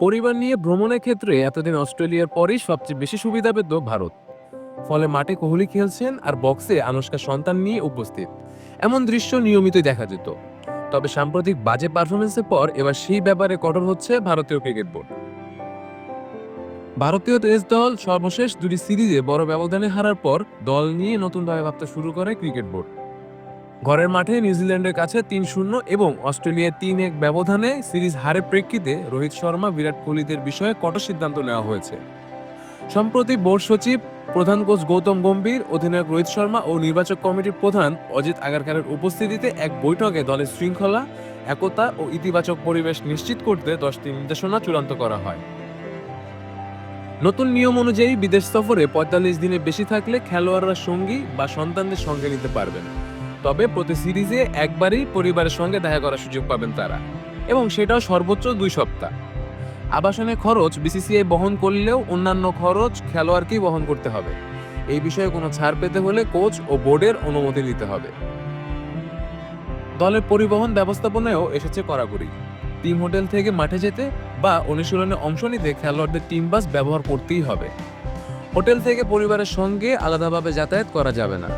পরিবার নিয়ে ভ্রমণের ক্ষেত্রে এতদিন অস্ট্রেলিয়ার পরেই সবচেয়ে বেশি সুবিধা পেত ভারত। ফলে মাঠে কোহলি খেলছেন আর বক্সে আনুশকা সন্তান নিয়ে উপস্থিত, এমন দৃশ্য নিয়মিতই দেখা যেত। তবে সাম্প্রতিক বাজে পারফরমেন্সের পর এবার সেই ব্যাপারে কঠোর হচ্ছে ভারতীয় ক্রিকেট বোর্ড। ভারতীয় টেস্ট দল সর্বশেষ দুটি সিরিজে বড় ব্যবধানে হারার পর দল নিয়ে নতুনভাবে ভাবতে শুরু করে ক্রিকেট বোর্ড। ঘরের মাঠে নিউজিল্যান্ডের কাছে ৩-০ এবং অস্ট্রেলিয়ায় ৩-১ ব্যবধানে সিরিজ হারের প্রেক্ষিতে রোহিত শর্মা, বিরাট কোহলিদের বিষয়ে কঠোর সিদ্ধান্ত নেওয়া হয়েছে। সম্প্রতি বোর্ড সচিব, প্রধান কোচ গৌতম গম্ভীর, অধিনায়ক রোহিত শর্মা ও নির্বাচক কমিটির প্রধান অজিত আগারকারের উপস্থিতিতে এক বৈঠকে দলের শৃঙ্খলা, একতা ও ইতিবাচক পরিবেশ নিশ্চিত করতে 10টি নির্দেশনা চূড়ান্ত করা হয়। নতুন নিয়ম অনুযায়ী বিদেশ সফরে ৪৫ দিনের বেশি থাকলে খেলোয়াড়রা সঙ্গী বা সন্তানদের সঙ্গে নিতে পারবেন। তবে প্রতি সিরিজে একবারই পরিবারের সঙ্গে দেখা করার সুযোগ পাবেন তারা, এবং সেটাও সর্বোচ্চ 2 সপ্তাহ। আবাসনের খরচ বিসিসিআই বহন করলেও অন্যান্য খরচ খেলোয়াড়কেই বহন করতে হবে। এই বিষয়ে কোনো ছাড় পেতে হলে কোচ ও বোর্ডের অনুমতি নিতে হবে। দলের পরিবহন ব্যবস্থাপনায়ও এসেছে কড়াকড়ি। টিম হোটেল থেকে মাঠে যেতে বা অনুশীলনে অংশ নিতে খেলোয়াড়দের টিম বাস ব্যবহার করতেই হবে। হোটেল থেকে পরিবারের সঙ্গে আলাদাভাবে যাতায়াত করা যাবে না।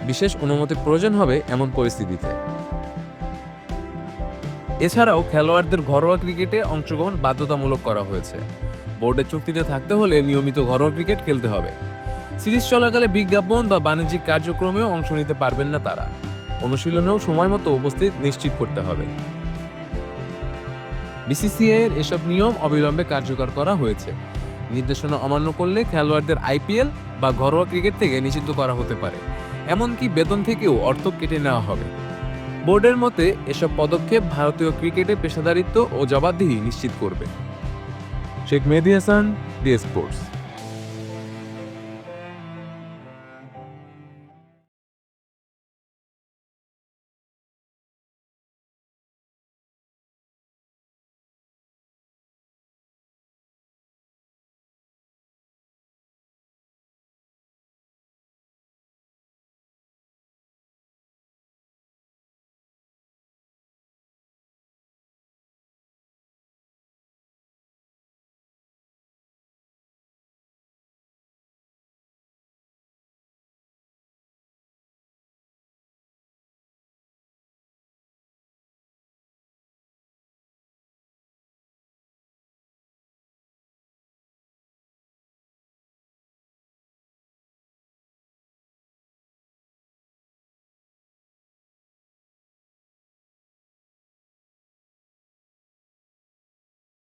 বিশেষ অনুমতির প্রয়োজন হবে এমন পরিস্থিতিতে। এছাড়াও খেলোয়াড়দের ঘরোয়া ক্রিকেটে অংশগ্রহণ বাধ্যতামূলক করা হয়েছে। বোর্ডের চুক্তিতে থাকতে হলে নিয়মিত ঘরোয়া ক্রিকেট খেলতে হবে। সিরিজ চলাকালে বিজ্ঞাপন বা বাণিজ্যিক কার্যক্রমেও অংশ নিতে পারবেন না তারা। অনুশীলনেও সময় মতো উপস্থিত নিশ্চিত করতে হবে। বিসিসিআই এর এসব নিয়ম অবিলম্বে কার্যকর করা হয়েছে। নির্দেশনা অমান্য করলে খেলোয়াড়দের আইপিএল বা ঘরোয়া ক্রিকেট থেকে নিষিদ্ধ করা হতে পারে। এমনকি বেতন থেকেও অর্থ কেটে নেওয়া হবে। বোর্ডের মতে এসব পদক্ষেপ ভারতীয় ক্রিকেটে পেশাদারিত্ব ও জবাবদিহি নিশ্চিত করবে। শেখ মেহেদী হাসান, ডি স্পোর্টস।